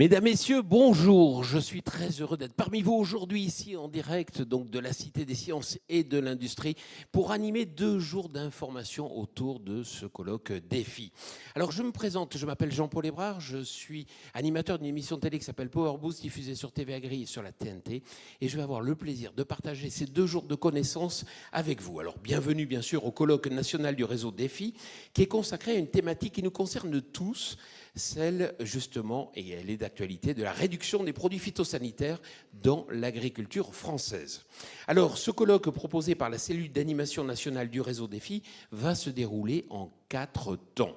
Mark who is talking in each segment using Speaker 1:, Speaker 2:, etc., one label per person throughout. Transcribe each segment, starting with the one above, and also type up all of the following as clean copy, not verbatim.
Speaker 1: Mesdames, Messieurs, bonjour. Je suis très heureux d'être parmi vous aujourd'hui ici en direct donc de la Cité des Sciences et de l'Industrie pour animer 2 jours d'information autour de ce colloque défi. Alors je me présente, je m'appelle Jean-Paul Hébrard, je suis animateur d'une émission de télé qui s'appelle Power Boost diffusée sur TVA Gris et sur la TNT et je vais avoir le plaisir de partager ces 2 jours de connaissances avec vous. Alors bienvenue bien sûr au colloque national du réseau défi qui est consacré à une thématique qui nous concerne tous, celle justement, et elle est d'actualité, de la réduction des produits phytosanitaires dans l'agriculture française. Alors, ce colloque proposé par la cellule d'animation nationale du réseau défi va se dérouler en 4 temps.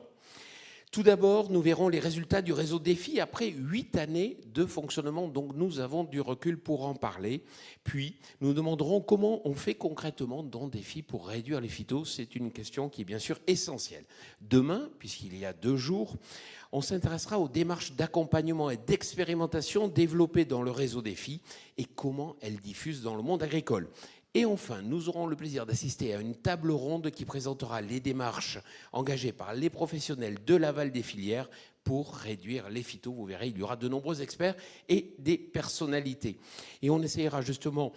Speaker 1: Tout d'abord, nous verrons les résultats du réseau défi après 8 années de fonctionnement, donc nous avons du recul pour en parler. Puis, nous demanderons comment on fait concrètement dans défi pour réduire les phytos. C'est une question qui est bien sûr essentielle. Demain, puisqu'il y a 2 jours, on s'intéressera aux démarches d'accompagnement et d'expérimentation développées dans le réseau défi et comment elles diffusent dans le monde agricole. Et enfin, nous aurons le plaisir d'assister à une table ronde qui présentera les démarches engagées par les professionnels de l'aval des filières pour réduire les phytos. Vous verrez, il y aura de nombreux experts et des personnalités. Et on essaiera justement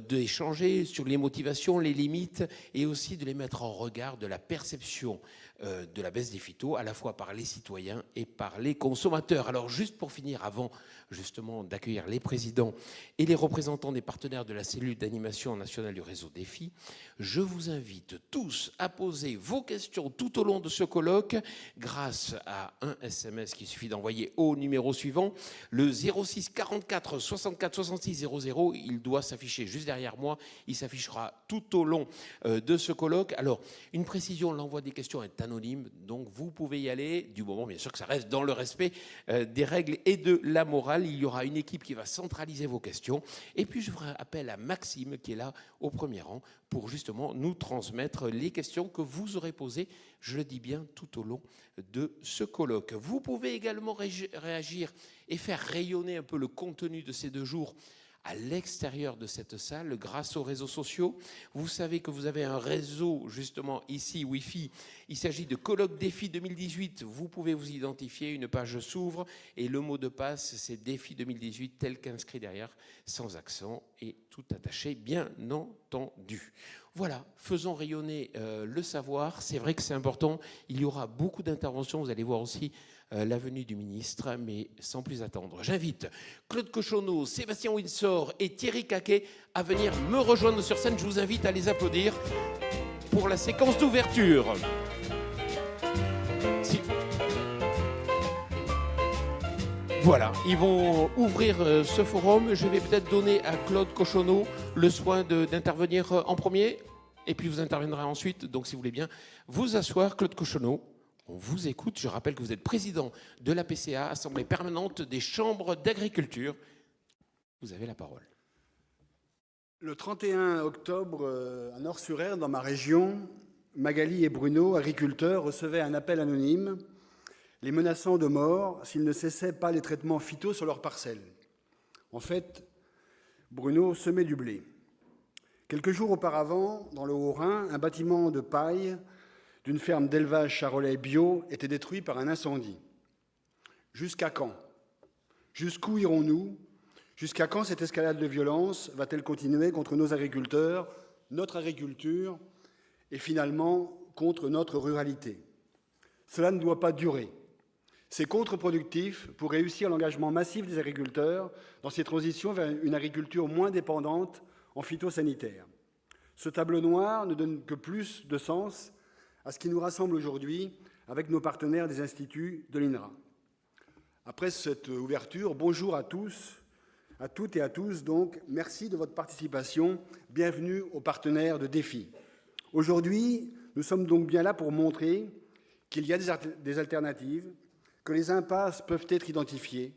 Speaker 1: d'échanger sur les motivations, les limites et aussi de les mettre en regard de la perception de la baisse des phytos, à la fois par les citoyens et par les consommateurs. Alors juste pour finir, avant justement d'accueillir les présidents et les représentants des partenaires de la cellule d'animation nationale du réseau défi, je vous invite tous à poser vos questions tout au long de ce colloque grâce à un SMS qu'il suffit d'envoyer au numéro suivant, le 06 44 64 66 00. Il doit s'afficher juste derrière moi. Il s'affichera tout au long de ce colloque. Alors, une précision, l'envoi des questions est anonyme, donc vous pouvez y aller, du moment bien sûr que ça reste dans le respect des règles et de la morale. Il y aura une équipe qui va centraliser vos questions. Et puis, je ferai appel à Maxime, qui est là au premier rang, pour justement nous transmettre les questions que vous aurez posées, je le dis bien, tout au long de ce colloque. Vous pouvez également réagir et faire rayonner un peu le contenu de ces 2 jours à l'extérieur de cette salle grâce aux réseaux sociaux. Vous savez que vous avez un réseau justement ici, Wi-Fi. Il s'agit de Colloque Défi 2018. Vous pouvez vous identifier, une page s'ouvre et le mot de passe, c'est Défi 2018 tel qu'inscrit derrière, sans accent et tout attaché, bien entendu. Voilà, faisons rayonner le savoir. C'est vrai que c'est important. Il y aura beaucoup d'interventions. Vous allez voir aussi la venue du ministre, mais sans plus attendre. J'invite Claude Cochonneau, Sébastien Windsor et Thierry Caquet à venir me rejoindre sur scène. Je vous invite à les applaudir pour la séquence d'ouverture. Voilà, ils vont ouvrir ce forum. Je vais peut-être donner à Claude Cochonneau le soin d'intervenir en premier, et puis vous interviendrez ensuite. Donc si vous voulez bien vous asseoir, Claude Cochonneau, on vous écoute. Je rappelle que vous êtes président de la PCA, Assemblée permanente des chambres d'agriculture. Vous avez la parole.
Speaker 2: Le 31 octobre, à Nord-sur-Aire, dans ma région, Magali et Bruno, agriculteurs, recevaient un appel anonyme les menaçant de mort s'ils ne cessaient pas les traitements phytos sur leurs parcelles. En fait, Bruno semait du blé. Quelques jours auparavant, dans le Haut-Rhin, un bâtiment de paille d'une ferme d'élevage charolais bio était détruit par un incendie. Jusqu'à quand? Jusqu'où irons-nous? Jusqu'à quand cette escalade de violence va-t-elle continuer contre nos agriculteurs, notre agriculture et finalement contre notre ruralité? Cela ne doit pas durer. C'est contre-productif pour réussir l'engagement massif des agriculteurs dans ces transitions vers une agriculture moins dépendante en phytosanitaire. Ce tableau noir ne donne que plus de sens à ce qui nous rassemble aujourd'hui avec nos partenaires des instituts de l'INRA. Après cette ouverture, bonjour à tous, à toutes et à tous. Donc, merci de votre participation. Bienvenue aux partenaires de Défi. Aujourd'hui, nous sommes donc bien là pour montrer qu'il y a des alternatives, que les impasses peuvent être identifiées,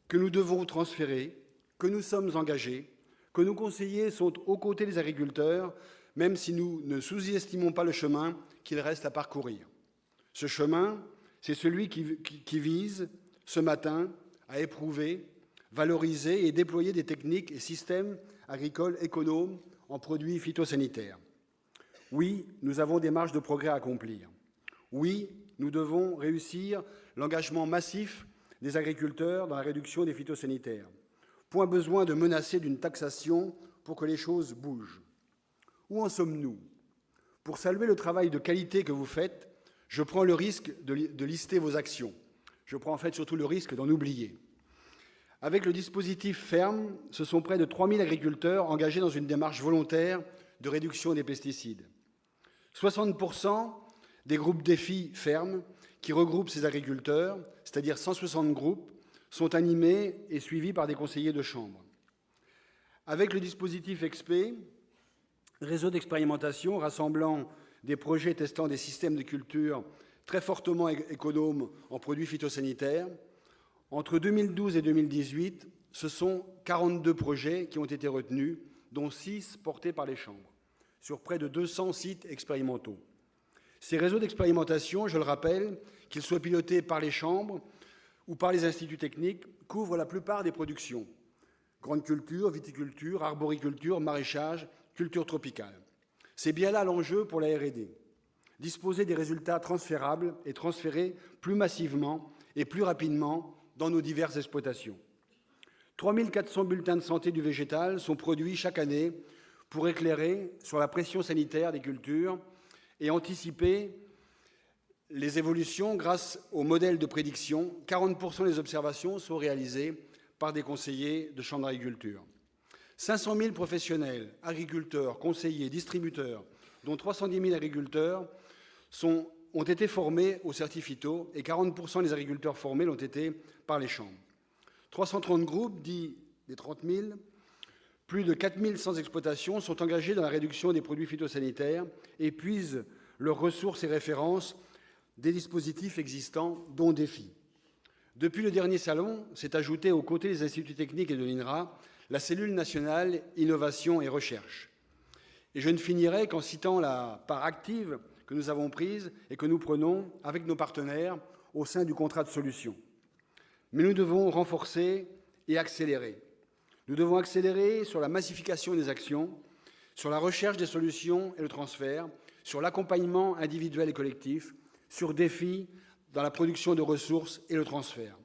Speaker 2: que nous devons transférer, que nous sommes engagés, que nos conseillers sont aux côtés des agriculteurs, même si nous ne sous-estimons pas le chemin qu'il reste à parcourir. Ce chemin, c'est celui qui vise, ce matin, à éprouver, valoriser et déployer des techniques et systèmes agricoles économes en produits phytosanitaires. Oui, nous avons des marges de progrès à accomplir. Oui, nous devons réussir l'engagement massif des agriculteurs dans la réduction des phytosanitaires. Point besoin de menacer d'une taxation pour que les choses bougent. Où en sommes-nous? Pour saluer le travail de qualité que vous faites, je prends le risque de lister vos actions. Je prends en fait surtout le risque d'en oublier. Avec le dispositif Ferme, ce sont près de 3000 agriculteurs engagés dans une démarche volontaire de réduction des pesticides. 60% des groupes défis Ferme, qui regroupent ces agriculteurs, c'est-à-dire 160 groupes, sont animés et suivis par des conseillers de chambre. Avec le dispositif XP, réseau d'expérimentation rassemblant des projets testant des systèmes de culture très fortement économes en produits phytosanitaires, entre 2012 et 2018, ce sont 42 projets qui ont été retenus, dont 6 portés par les chambres, sur près de 200 sites expérimentaux. Ces réseaux d'expérimentation, je le rappelle, qu'ils soient pilotés par les chambres ou par les instituts techniques, couvrent la plupart des productions: grande culture, viticulture, arboriculture, maraîchage, culture tropicale. C'est bien là l'enjeu pour la R&D. Disposer des résultats transférables et transférés plus massivement et plus rapidement dans nos diverses exploitations. 3400 bulletins de santé du végétal sont produits chaque année pour éclairer sur la pression sanitaire des cultures et anticiper les évolutions grâce aux modèles de prédiction. 40% des observations sont réalisées par des conseillers de chambre d'agriculture. 500 000 professionnels, agriculteurs, conseillers, distributeurs, dont 310 000 agriculteurs, ont été formés au Certifito et 40% des agriculteurs formés l'ont été par les chambres. 330 groupes, dits des 30 000, plus de 4 100 exploitations sont engagées dans la réduction des produits phytosanitaires et puisent leurs ressources et références des dispositifs existants, dont DEFI. Depuis le dernier salon, s'est ajoutée aux côtés des instituts techniques et de l'INRA la cellule nationale Innovation et Recherche. Et je ne finirai qu'en citant la part active que nous avons prise et que nous prenons avec nos partenaires au sein du contrat de solution. Mais nous devons renforcer et accélérer. Nous devons accélérer sur la massification des actions, sur la recherche des solutions et le transfert, sur l'accompagnement individuel et collectif, sur défis dans la production de ressources et le transfert.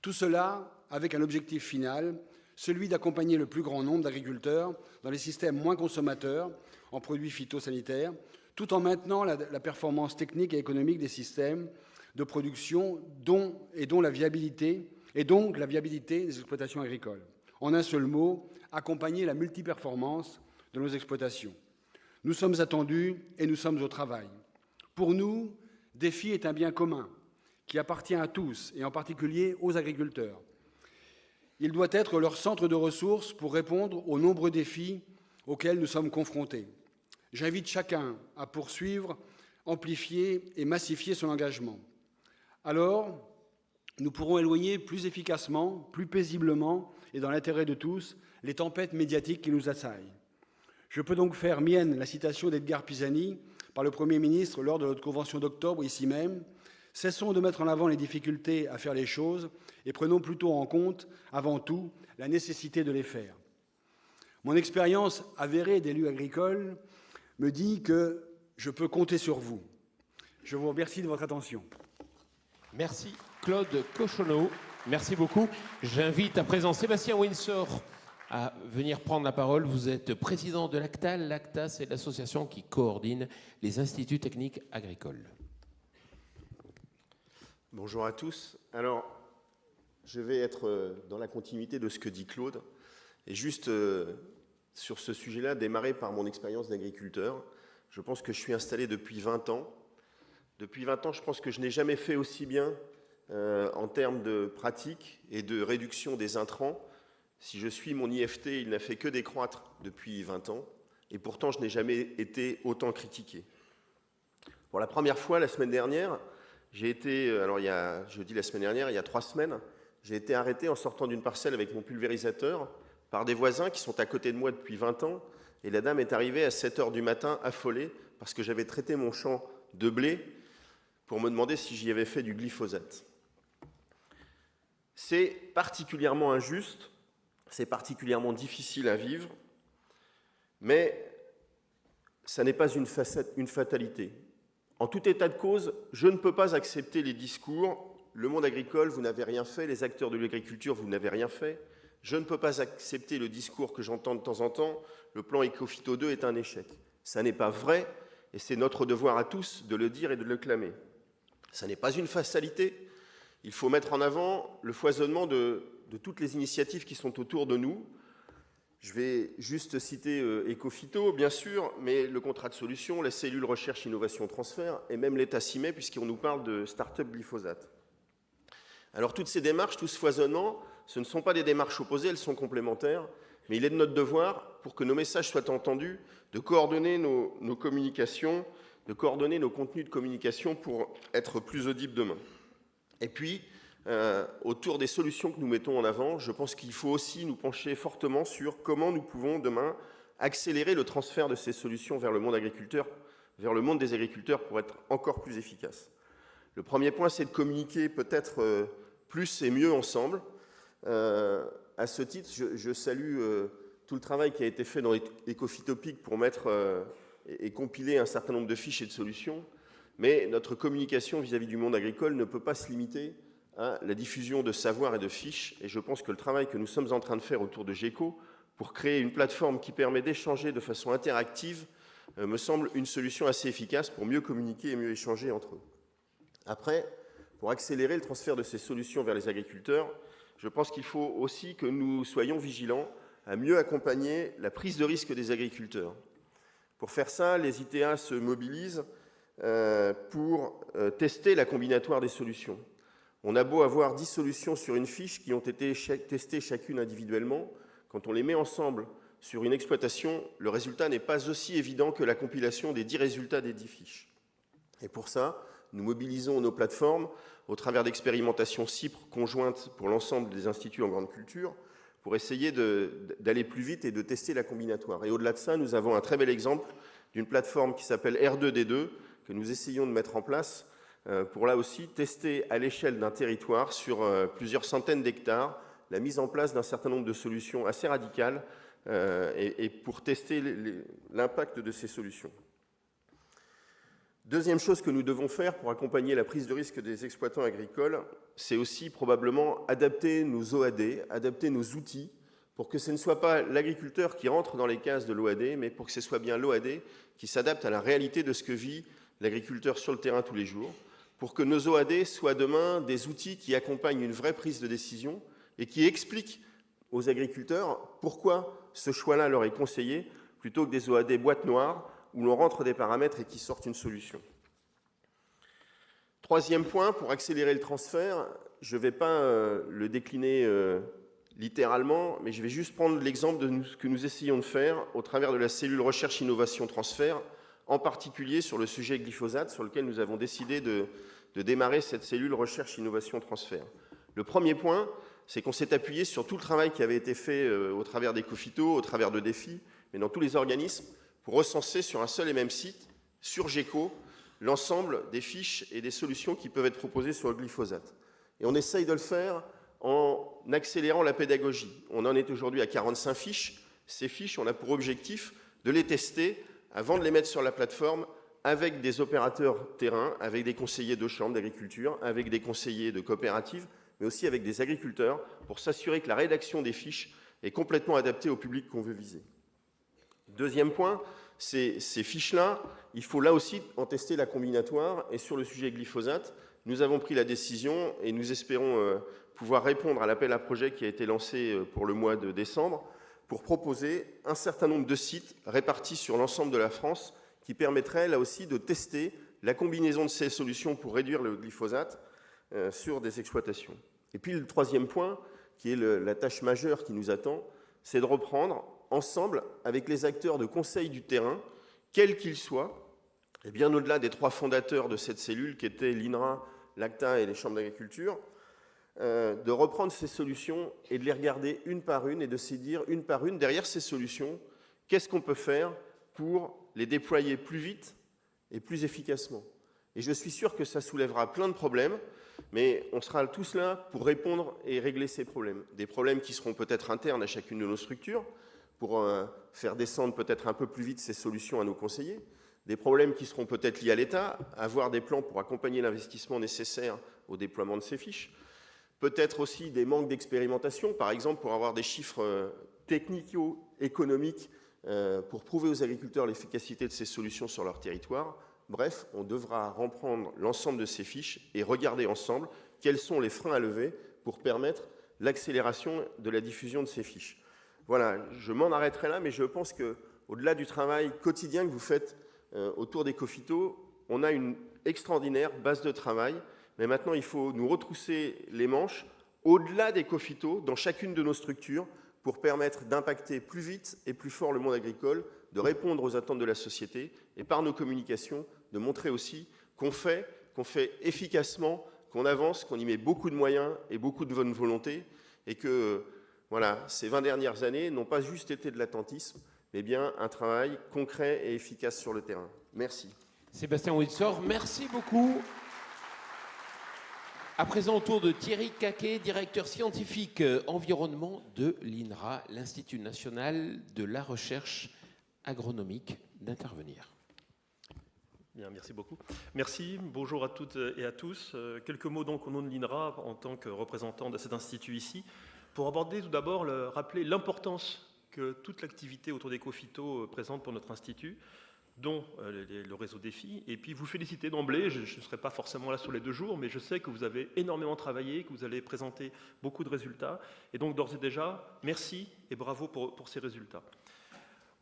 Speaker 2: Tout cela avec un objectif final, celui d'accompagner le plus grand nombre d'agriculteurs dans les systèmes moins consommateurs en produits phytosanitaires, tout en maintenant la performance technique et économique des systèmes de production dont la viabilité des exploitations agricoles. En un seul mot, accompagner la multiperformance de nos exploitations. Nous sommes attendus et nous sommes au travail. Pour nous, DEFI est un bien commun qui appartient à tous et en particulier aux agriculteurs. Il doit être leur centre de ressources pour répondre aux nombreux défis auxquels nous sommes confrontés. J'invite chacun à poursuivre, amplifier et massifier son engagement. Alors, nous pourrons éloigner plus efficacement, plus paisiblement et dans l'intérêt de tous les tempêtes médiatiques qui nous assaillent. Je peux donc faire mienne la citation d'Edgar Pisani par le Premier ministre lors de notre convention d'octobre, ici même. Cessons de mettre en avant les difficultés à faire les choses et prenons plutôt en compte, avant tout, la nécessité de les faire. Mon expérience avérée d'élu agricole me dit que je peux compter sur vous. Je vous remercie de votre attention.
Speaker 1: Merci Claude Cochonneau. Merci beaucoup. J'invite à présent Sébastien Windsor à venir prendre la parole. Vous êtes président de l'ACTA. L'ACTA, c'est l'association qui coordonne les instituts techniques agricoles.
Speaker 3: Bonjour à tous. Alors, je vais être dans la continuité de ce que dit Claude, et juste sur ce sujet-là, démarrer par mon expérience d'agriculteur. Je pense que je suis installé depuis 20 ans. Depuis 20 ans, je pense que je n'ai jamais fait aussi bien en termes de pratique et de réduction des intrants. Si je suis mon IFT, il n'a fait que décroître depuis 20 ans, et pourtant je n'ai jamais été autant critiqué. Pour la première fois, la semaine dernière, j'ai été, je dis la semaine dernière, il y a 3 semaines, j'ai été arrêté en sortant d'une parcelle avec mon pulvérisateur par des voisins qui sont à côté de moi depuis 20 ans, et la dame est arrivée à 7 h du matin affolée parce que j'avais traité mon champ de blé pour me demander si j'y avais fait du glyphosate. C'est particulièrement injuste, c'est particulièrement difficile à vivre, mais ça n'est pas une fatalité. En tout état de cause, je ne peux pas accepter les discours le monde agricole, vous n'avez rien fait, les acteurs de l'agriculture, vous n'avez rien fait. Je ne peux pas accepter le discours que j'entends de temps en temps, le plan Écophyto 2 est un échec. Ça n'est pas vrai, et c'est notre devoir à tous de le dire et de le clamer. Ça n'est pas une fatalité. Il faut mettre en avant le foisonnement de toutes les initiatives qui sont autour de nous. Je vais juste citer Écophyto, bien sûr, mais le contrat de solution, les cellules recherche, innovation, transfert, et même l'État s'y met, puisqu'on nous parle de start-up glyphosate. Alors toutes ces démarches, tout ce foisonnement, ce ne sont pas des démarches opposées, elles sont complémentaires, mais il est de notre devoir, pour que nos messages soient entendus, de coordonner nos communications, de coordonner nos contenus de communication pour être plus audibles demain. Et puis, autour des solutions que nous mettons en avant, je pense qu'il faut aussi nous pencher fortement sur comment nous pouvons demain accélérer le transfert de ces solutions vers le monde agriculteur, vers le monde des agriculteurs pour être encore plus efficace. Le premier point, c'est de communiquer peut-être plus et mieux ensemble. À ce titre, je salue tout le travail qui a été fait dans Écophytopic pour mettre et compiler un certain nombre de fiches et de solutions, mais notre communication vis-à-vis du monde agricole ne peut pas se limiter à la diffusion de savoir et de fiches, et je pense que le travail que nous sommes en train de faire autour de GECO pour créer une plateforme qui permet d'échanger de façon interactive me semble une solution assez efficace pour mieux communiquer et mieux échanger entre eux. Après, pour accélérer le transfert de ces solutions vers les agriculteurs, je pense qu'il faut aussi que nous soyons vigilants à mieux accompagner la prise de risque des agriculteurs. Pour faire ça, les ITA se mobilisent pour tester la combinatoire des solutions. On a beau avoir 10 solutions sur une fiche qui ont été testées chacune individuellement, quand on les met ensemble sur une exploitation, le résultat n'est pas aussi évident que la compilation des 10 résultats des 10 fiches. Et pour ça, nous mobilisons nos plateformes au travers d'expérimentations CIPRE conjointes pour l'ensemble des instituts en grande culture pour essayer d'aller plus vite et de tester la combinatoire. Et au-delà de ça, nous avons un très bel exemple d'une plateforme qui s'appelle R2D2 que nous essayons de mettre en place pour là aussi tester à l'échelle d'un territoire sur plusieurs centaines d'hectares la mise en place d'un certain nombre de solutions assez radicales et pour tester l'impact de ces solutions. Deuxième chose que nous devons faire pour accompagner la prise de risque des exploitants agricoles, c'est aussi probablement adapter nos OAD, adapter nos outils pour que ce ne soit pas l'agriculteur qui rentre dans les cases de l'OAD, mais pour que ce soit bien l'OAD qui s'adapte à la réalité de ce que vit l'agriculteur sur le terrain tous les jours, pour que nos OAD soient demain des outils qui accompagnent une vraie prise de décision et qui expliquent aux agriculteurs pourquoi ce choix-là leur est conseillé, plutôt que des OAD boîte noire où l'on rentre des paramètres et qui sortent une solution. Troisième point, pour accélérer le transfert, je ne vais pas le décliner littéralement, mais je vais juste prendre l'exemple de ce que nous essayons de faire au travers de la cellule recherche, innovation, transfert, en particulier sur le sujet glyphosate, sur lequel nous avons décidé de démarrer cette cellule recherche, innovation, transfert. Le premier point, c'est qu'on s'est appuyé sur tout le travail qui avait été fait au travers d'Écophyto, au travers de Défi, mais dans tous les organismes, pour recenser sur un seul et même site, sur GECO, l'ensemble des fiches et des solutions qui peuvent être proposées sur le glyphosate. Et on essaye de le faire en accélérant la pédagogie. On en est aujourd'hui à 45 fiches. Ces fiches, on a pour objectif de les tester avant de les mettre sur la plateforme avec des opérateurs terrain, avec des conseillers de chambres d'agriculture, avec des conseillers de coopératives, mais aussi avec des agriculteurs, pour s'assurer que la rédaction des fiches est complètement adaptée au public qu'on veut viser. Deuxième point, ces fiches-là, il faut là aussi en tester la combinatoire. Et sur le sujet glyphosate, nous avons pris la décision et nous espérons pouvoir répondre à l'appel à projet qui a été lancé pour le mois de décembre pour proposer un certain nombre de sites répartis sur l'ensemble de la France qui permettraient là aussi de tester la combinaison de ces solutions pour réduire le glyphosate sur des exploitations. Et puis le troisième point, qui est la tâche majeure qui nous attend, c'est de reprendre ensemble avec les acteurs de conseil du terrain, quels qu'ils soient, et bien au-delà des 3 fondateurs de cette cellule qui étaient l'INRA, l'ACTA et les chambres d'agriculture, de reprendre ces solutions et de les regarder une par une et de se dire une par une, derrière ces solutions, qu'est-ce qu'on peut faire pour les déployer plus vite et plus efficacement. Et je suis sûr que ça soulèvera plein de problèmes, mais on sera tous là pour répondre et régler ces problèmes. Des problèmes qui seront peut-être internes à chacune de nos structures, pour faire descendre peut-être un peu plus vite ces solutions à nos conseillers, des problèmes qui seront peut-être liés à l'État, avoir des plans pour accompagner l'investissement nécessaire au déploiement de ces fiches. Peut-être aussi des manques d'expérimentation, par exemple pour avoir des chiffres technico-économiques pour prouver aux agriculteurs l'efficacité de ces solutions sur leur territoire. Bref, on devra reprendre l'ensemble de ces fiches et regarder ensemble quels sont les freins à lever pour permettre l'accélération de la diffusion de ces fiches. Voilà, je m'en arrêterai là, mais je pense qu'au-delà du travail quotidien que vous faites autour d'Ecofito, on a une extraordinaire base de travail, mais maintenant il faut nous retrousser les manches au-delà d'Ecofito, dans chacune de nos structures, pour permettre d'impacter plus vite et plus fort le monde agricole, de répondre aux attentes de la société, et par nos communications, de montrer aussi qu'on fait efficacement, qu'on avance, qu'on y met beaucoup de moyens et beaucoup de bonne volonté, et que voilà, ces 20 dernières années n'ont pas juste été de l'attentisme, mais bien un travail concret et efficace sur le terrain. Merci.
Speaker 1: Sébastien Windsor, merci beaucoup. À présent, au tour de Thierry Caquet, directeur scientifique environnement de l'INRA, l'Institut national de la recherche agronomique, d'intervenir.
Speaker 4: Bien, merci beaucoup. Merci, bonjour à toutes et à tous. Quelques mots donc au nom de l'INRA en tant que représentant de cet institut ici, pour aborder tout d'abord, rappeler l'importance que toute l'activité autour d'Ecofito présente pour notre institut, dont le réseau Défi, et puis vous féliciter d'emblée, je ne serai pas forcément là sur les 2 jours, mais je sais que vous avez énormément travaillé, que vous allez présenter beaucoup de résultats, et donc d'ores et déjà, merci et bravo pour ces résultats.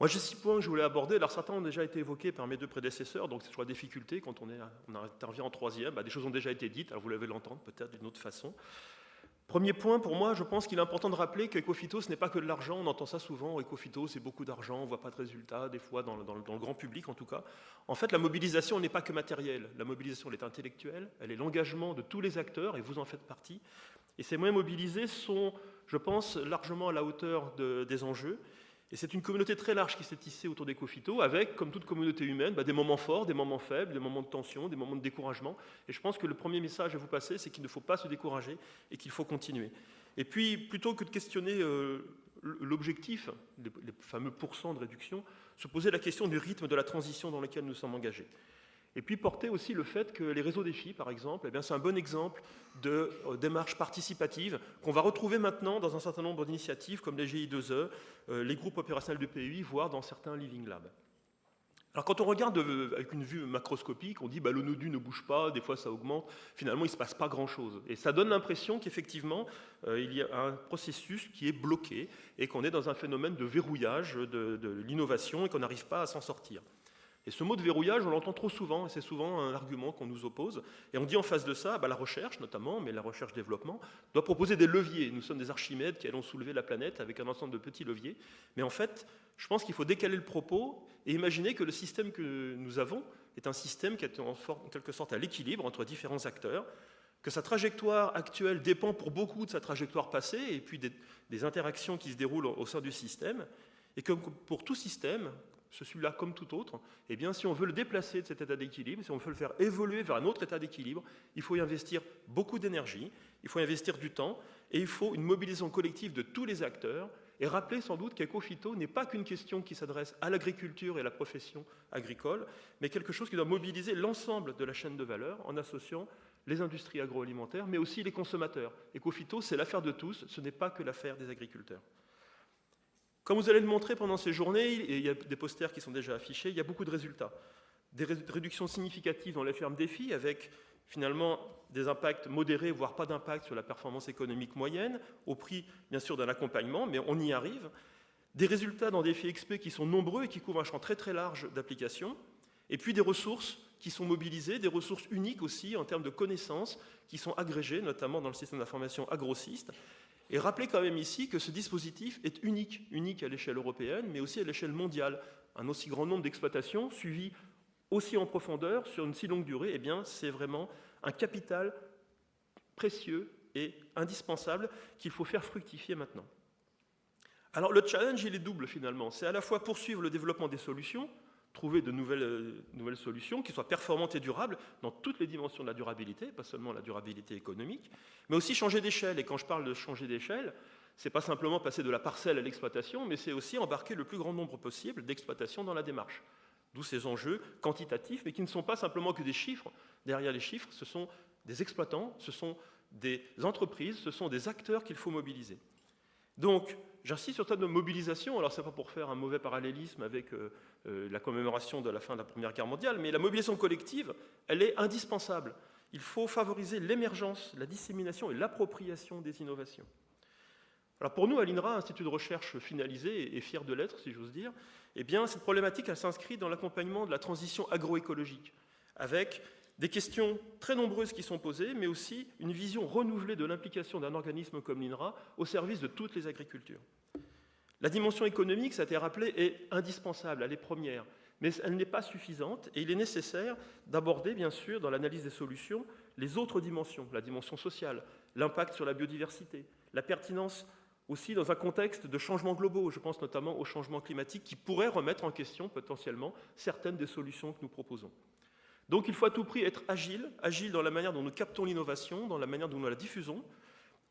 Speaker 4: Moi j'ai 6 points que je voulais aborder, alors certains ont déjà été évoqués par mes 2 prédécesseurs, donc c'est sur la difficulté, quand on intervient en 3e, des choses ont déjà été dites, alors vous l'avez l'entendre peut-être d'une autre façon. Premier point, pour moi, je pense qu'il est important de rappeler qu'Ecofito, ce n'est pas que de l'argent, on entend ça souvent, Ecofito, c'est beaucoup d'argent, on ne voit pas de résultats, des fois, dans le grand public en tout cas. En fait, la mobilisation n'est pas que matérielle, la mobilisation, elle est intellectuelle, elle est l'engagement de tous les acteurs, et vous en faites partie. Et ces moyens mobilisés sont, je pense, largement à la hauteur des enjeux. Et c'est une communauté très large qui s'est tissée autour d'Ecofito, avec, comme toute communauté humaine, des moments forts, des moments faibles, des moments de tension, des moments de découragement. Et je pense que le premier message à vous passer, c'est qu'il ne faut pas se décourager et qu'il faut continuer. Et puis, plutôt que de questionner l'objectif, les fameux pourcents de réduction, se poser la question du rythme de la transition dans laquelle nous sommes engagés. Et puis porter aussi le fait que les réseaux Défi, par exemple, c'est un bon exemple de démarche participative qu'on va retrouver maintenant dans un certain nombre d'initiatives comme les GI2E, les groupes opérationnels de PUI, voire dans certains Living Labs. Alors quand on regarde avec une vue macroscopique, on dit le NODU ne bouge pas, des fois ça augmente, finalement il ne se passe pas grand-chose. Et ça donne l'impression qu'effectivement il y a un processus qui est bloqué et qu'on est dans un phénomène de verrouillage de l'innovation et qu'on n'arrive pas à s'en sortir. Et ce mot de verrouillage, on l'entend trop souvent, et c'est souvent un argument qu'on nous oppose. Et on dit en face de ça, la recherche notamment, mais la recherche-développement, doit proposer des leviers. Nous sommes des Archimèdes qui allons soulever la planète avec un ensemble de petits leviers. Mais en fait, je pense qu'il faut décaler le propos et imaginer que le système que nous avons est un système qui est en quelque sorte à l'équilibre entre différents acteurs, que sa trajectoire actuelle dépend pour beaucoup de sa trajectoire passée, et puis des interactions qui se déroulent au sein du système, et que pour tout système, celui-là comme tout autre, si on veut le déplacer de cet état d'équilibre, si on veut le faire évoluer vers un autre état d'équilibre, il faut y investir beaucoup d'énergie, il faut y investir du temps, et il faut une mobilisation collective de tous les acteurs, et rappeler sans doute qu'Ecofito n'est pas qu'une question qui s'adresse à l'agriculture et à la profession agricole, mais quelque chose qui doit mobiliser l'ensemble de la chaîne de valeur en associant les industries agroalimentaires, mais aussi les consommateurs. Ecofito, c'est l'affaire de tous, ce n'est pas que l'affaire des agriculteurs. Comme vous allez le montrer pendant ces journées, et il y a des posters qui sont déjà affichés, il y a beaucoup de résultats. Des réductions significatives dans les fermes Défi, avec finalement des impacts modérés, voire pas d'impact sur la performance économique moyenne, au prix bien sûr d'un accompagnement, mais on y arrive. Des résultats dans Défi XP qui sont nombreux et qui couvrent un champ très très large d'application. Et puis des ressources qui sont mobilisées, des ressources uniques aussi en termes de connaissances, qui sont agrégées, notamment dans le système d'information AgroSyst. Et rappelez quand même ici que ce dispositif est unique à l'échelle européenne, mais aussi à l'échelle mondiale. Un aussi grand nombre d'exploitations, suivies aussi en profondeur, sur une si longue durée, c'est vraiment un capital précieux et indispensable qu'il faut faire fructifier maintenant. Alors le challenge, il est double finalement. C'est à la fois poursuivre le développement des solutions, trouver de nouvelles solutions qui soient performantes et durables dans toutes les dimensions de la durabilité, pas seulement la durabilité économique, mais aussi changer d'échelle. Et quand je parle de changer d'échelle, ce n'est pas simplement passer de la parcelle à l'exploitation, mais c'est aussi embarquer le plus grand nombre possible d'exploitations dans la démarche. D'où ces enjeux quantitatifs, mais qui ne sont pas simplement que des chiffres. Derrière les chiffres, ce sont des exploitants, ce sont des entreprises, ce sont des acteurs qu'il faut mobiliser. Donc, j'insiste sur cette mobilisation, alors c'est pas pour faire un mauvais parallélisme avec la commémoration de la fin de la Première Guerre mondiale, mais la mobilisation collective, elle est indispensable. Il faut favoriser l'émergence, la dissémination et l'appropriation des innovations. Alors pour nous, à l'INRA, Institut de recherche finalisé et fier de l'être, si j'ose dire, eh bien, cette problématique, elle s'inscrit dans l'accompagnement de la transition agroécologique, avec des questions très nombreuses qui sont posées, mais aussi une vision renouvelée de l'implication d'un organisme comme l'INRA au service de toutes les agricultures. La dimension économique, ça a été rappelé, est indispensable, elle est première, mais elle n'est pas suffisante et il est nécessaire d'aborder, bien sûr, dans l'analyse des solutions, les autres dimensions, la dimension sociale, l'impact sur la biodiversité, la pertinence aussi dans un contexte de changements globaux, je pense notamment au changement climatique qui pourrait remettre en question potentiellement certaines des solutions que nous proposons. Donc il faut à tout prix être agile dans la manière dont nous captons l'innovation, dans la manière dont nous la diffusons,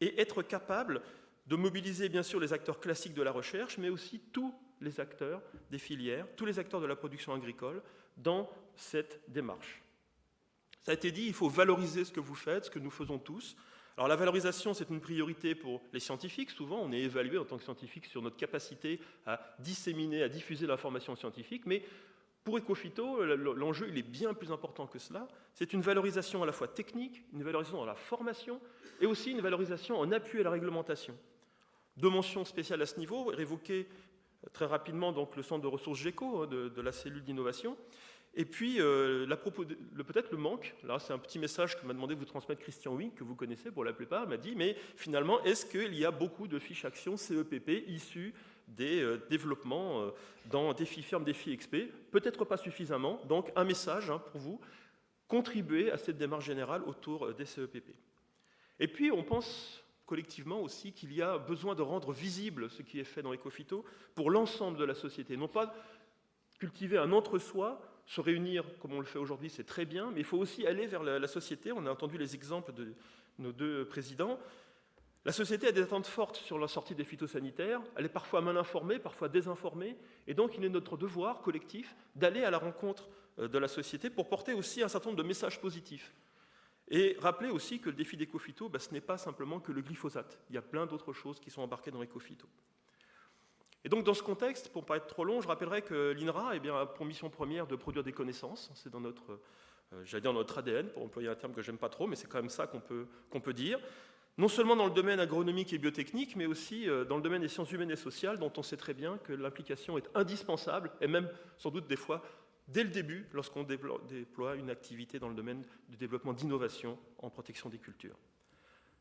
Speaker 4: et être capable de mobiliser bien sûr les acteurs classiques de la recherche, mais aussi tous les acteurs des filières, tous les acteurs de la production agricole dans cette démarche. Ça a été dit, il faut valoriser ce que vous faites, ce que nous faisons tous. Alors la valorisation, c'est une priorité pour les scientifiques. Souvent, on est évalué en tant que scientifique sur notre capacité à disséminer, à diffuser l'information scientifique, mais pour Ecofito, l'enjeu il est bien plus important que cela. C'est une valorisation à la fois technique, une valorisation dans la formation et aussi une valorisation en appui à la réglementation. Deux mentions spéciales à ce niveau, révoquer très rapidement donc, le centre de ressources GECO de la cellule d'innovation. Et puis, peut-être le manque, là c'est un petit message que m'a demandé de vous transmettre Christian Wink, que vous connaissez pour la plupart, m'a dit, mais finalement, est-ce qu'il y a beaucoup de fiches actions CEPP issues des développements dans Défi Ferme, Défi XP? Peut-être pas suffisamment, donc un message pour vous, contribuer à cette démarche générale autour des CEPP. Et puis, on pense collectivement aussi qu'il y a besoin de rendre visible ce qui est fait dans Ecofito pour l'ensemble de la société, non pas cultiver un entre-soi. Se réunir comme on le fait aujourd'hui, c'est très bien, mais il faut aussi aller vers la société. On a entendu les exemples de nos deux présidents. La société a des attentes fortes sur la sortie des phytosanitaires. Elle est parfois mal informée, parfois désinformée. Et donc, il est notre devoir collectif d'aller à la rencontre de la société pour porter aussi un certain nombre de messages positifs. Et rappeler aussi que le défi d'Ecofito, ce n'est pas simplement que le glyphosate. Il y a plein d'autres choses qui sont embarquées dans Ecofito. Et donc, dans ce contexte, pour ne pas être trop long, je rappellerai que l'INRA a pour mission première de produire des connaissances. C'est dans notre, j'allais dire notre ADN, pour employer un terme que j'aime pas trop, mais c'est quand même ça qu'on peut dire. Non seulement dans le domaine agronomique et biotechnique, mais aussi dans le domaine des sciences humaines et sociales, dont on sait très bien que l'implication est indispensable, et même sans doute des fois dès le début, lorsqu'on déploie une activité dans le domaine du développement d'innovation en protection des cultures.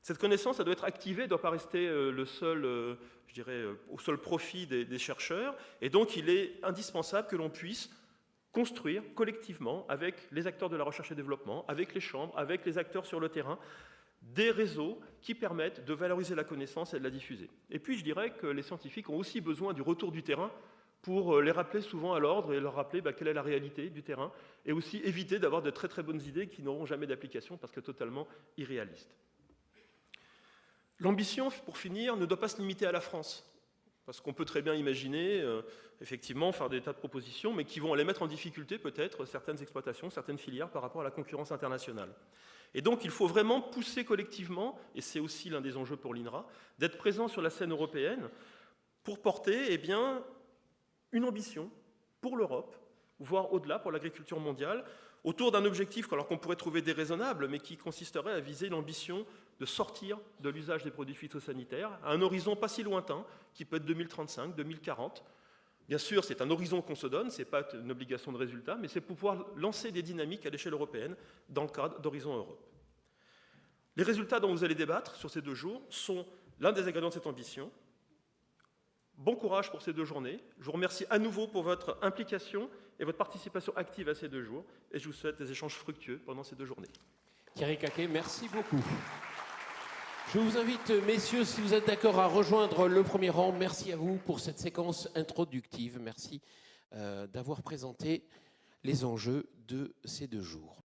Speaker 4: Cette connaissance, elle doit être activée, elle ne doit pas rester au seul profit des chercheurs. Et donc, il est indispensable que l'on puisse construire collectivement, avec les acteurs de la recherche et développement, avec les chambres, avec les acteurs sur le terrain, des réseaux qui permettent de valoriser la connaissance et de la diffuser. Et puis, je dirais que les scientifiques ont aussi besoin du retour du terrain pour les rappeler souvent à l'ordre et leur rappeler quelle est la réalité du terrain, et aussi éviter d'avoir de très très bonnes idées qui n'auront jamais d'application parce que totalement irréalistes. L'ambition, pour finir, ne doit pas se limiter à la France, parce qu'on peut très bien imaginer, effectivement, faire des tas de propositions, mais qui vont aller mettre en difficulté peut-être certaines exploitations, certaines filières par rapport à la concurrence internationale. Et donc, il faut vraiment pousser collectivement, et c'est aussi l'un des enjeux pour l'INRA, d'être présent sur la scène européenne pour porter une ambition pour l'Europe, voire au-delà pour l'agriculture mondiale, autour d'un objectif alors qu'on pourrait trouver déraisonnable, mais qui consisterait à viser l'ambition de sortir de l'usage des produits phytosanitaires à un horizon pas si lointain, qui peut être 2035, 2040. Bien sûr, c'est un horizon qu'on se donne, ce n'est pas une obligation de résultat, mais c'est pour pouvoir lancer des dynamiques à l'échelle européenne dans le cadre d'Horizon Europe. Les résultats dont vous allez débattre sur ces 2 jours sont l'un des ingrédients de cette ambition. Bon courage pour ces 2 journées. Je vous remercie à nouveau pour votre implication et votre participation active à ces 2 jours. Et je vous souhaite des échanges fructueux pendant ces 2 journées.
Speaker 1: Thierry Caquet, merci beaucoup. Je vous invite, messieurs, si vous êtes d'accord, à rejoindre le premier rang. Merci à vous pour cette séquence introductive. Merci d'avoir présenté les enjeux de ces 2 jours.